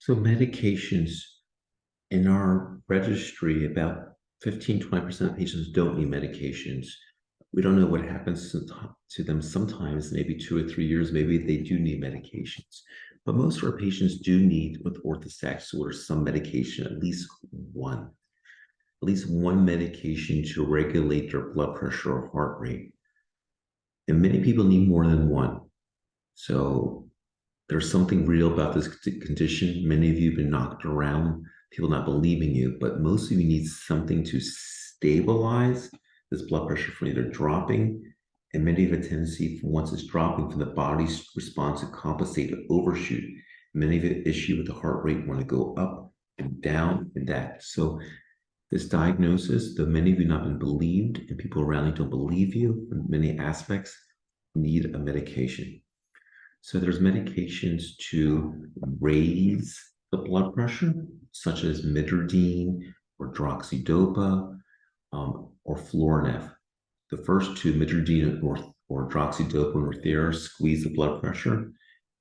So medications in our registry, about 15–20% of patients don't need medications. We don't know what happens to them sometimes, maybe 2 or 3 years, maybe they do need medications. But most of our patients do need, with orthostatic disorder, some medication, at least one medication to regulate their blood pressure or heart rate. And many people need more than one. So there's something real about this condition. Many of you have been knocked around, people not believing you, but most of you need something to stabilize this blood pressure from either dropping, and many have a tendency, for once it's dropping, for the body's response to compensate, to overshoot. Many of the issue with the heart rate want to go up and down and that. So this diagnosis, though many of you not been believed, and people around you don't believe you in many aspects, need a medication. So there's medications to raise the blood pressure, such as midodrine or droxidopa or Florinef. The first two, midodrine or droxidopa and Northera, squeeze the blood pressure.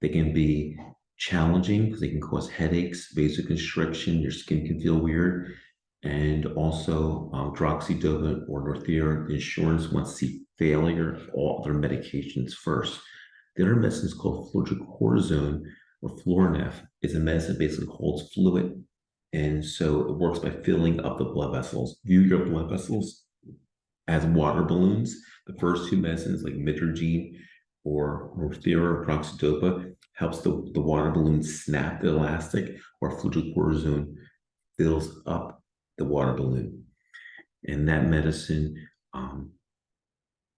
They can be challenging because they can cause headaches, vasoconstriction, your skin can feel weird. And also droxidopa or Northera, the insurance wants to see failure of all their medications first. The other medicine is called fludrocortisone or Florinef. It's a medicine that basically holds fluid. And so it works by filling up the blood vessels. View your blood vessels as water balloons. The first two medicines, like midodrine or Northera or droxidopa, helps the water balloon snap the elastic, or fludrocortisone fills up the water balloon. And that medicine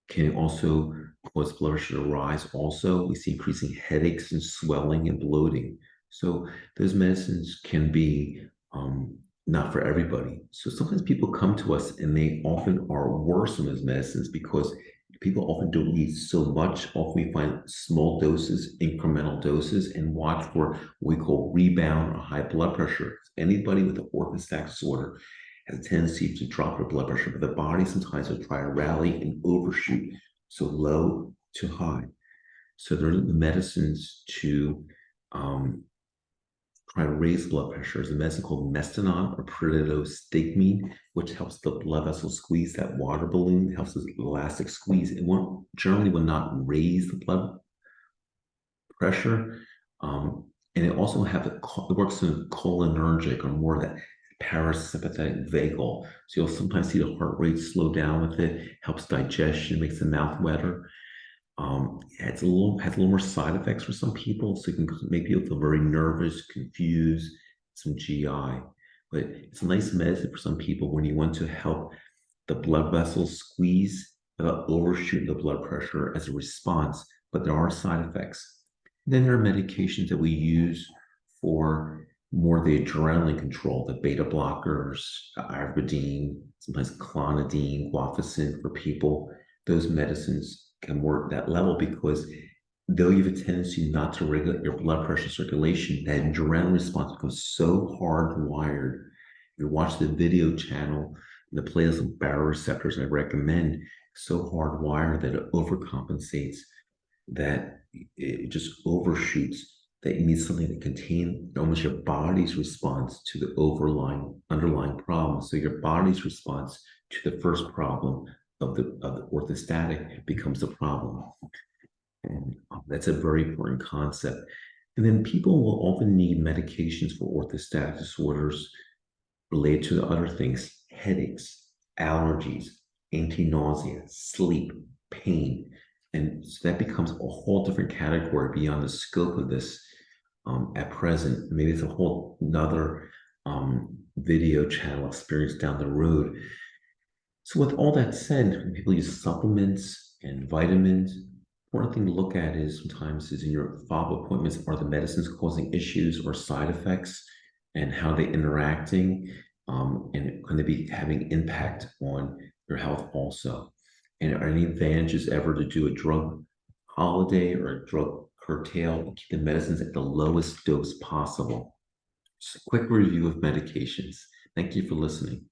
can also cause blood pressure to rise. Also, we see increasing headaches and swelling and bloating. So those medicines can be not for everybody. So sometimes people come to us and they often are worse on those medicines because people often don't need so much. Often we find small doses, incremental doses, and watch for what we call rebound or high blood pressure. Anybody with an orthostatic disorder has a tendency to drop their blood pressure, but the body sometimes will try to rally and overshoot, so low to high. So there are the medicines to try to raise blood pressure. There's a medicine called Mestinon or pyridostigmine, which helps the blood vessel squeeze that water balloon, helps the elastic squeeze. It won't generally will not raise the blood pressure. And it also it works in a cholinergic, or more that parasympathetic vagal. So you'll sometimes see the heart rate slow down with it, helps digestion, makes the mouth wetter. Has a little more side effects for some people, so it can make people feel very nervous, confused, some GI. But it's a nice medicine for some people when you want to help the blood vessels squeeze without overshooting the blood pressure as a response. But there are side effects. Then there are medications that we use for more the adrenaline control, the beta blockers, ivermectin, sometimes clonidine, guanfacine for people. Those medicines can work that level because though you have a tendency not to regulate your blood pressure circulation, that adrenaline response becomes so hardwired. You watch the video channel, the playlist of baroreceptors I recommend, so hardwired that it overcompensates, that it just overshoots, that you need something to contain almost your body's response to the underlying problem. So your body's response to the first problem of the orthostatic becomes the problem. And that's a very important concept. And then people will often need medications for orthostatic disorders related to other things: headaches, allergies, anti-nausea, sleep, pain. And so that becomes a whole different category beyond the scope of this at present. Maybe it's a whole another video channel experience down the road. So with all that said, when people use supplements and vitamins, important thing to look at is sometimes is in your follow-up appointments, are the medicines causing issues or side effects, and how they're interacting, and can they be having impact on your health also? And are any advantages ever to do a drug holiday or a drug curtail and keep the medicines at the lowest dose possible? Just a quick review of medications. Thank you for listening.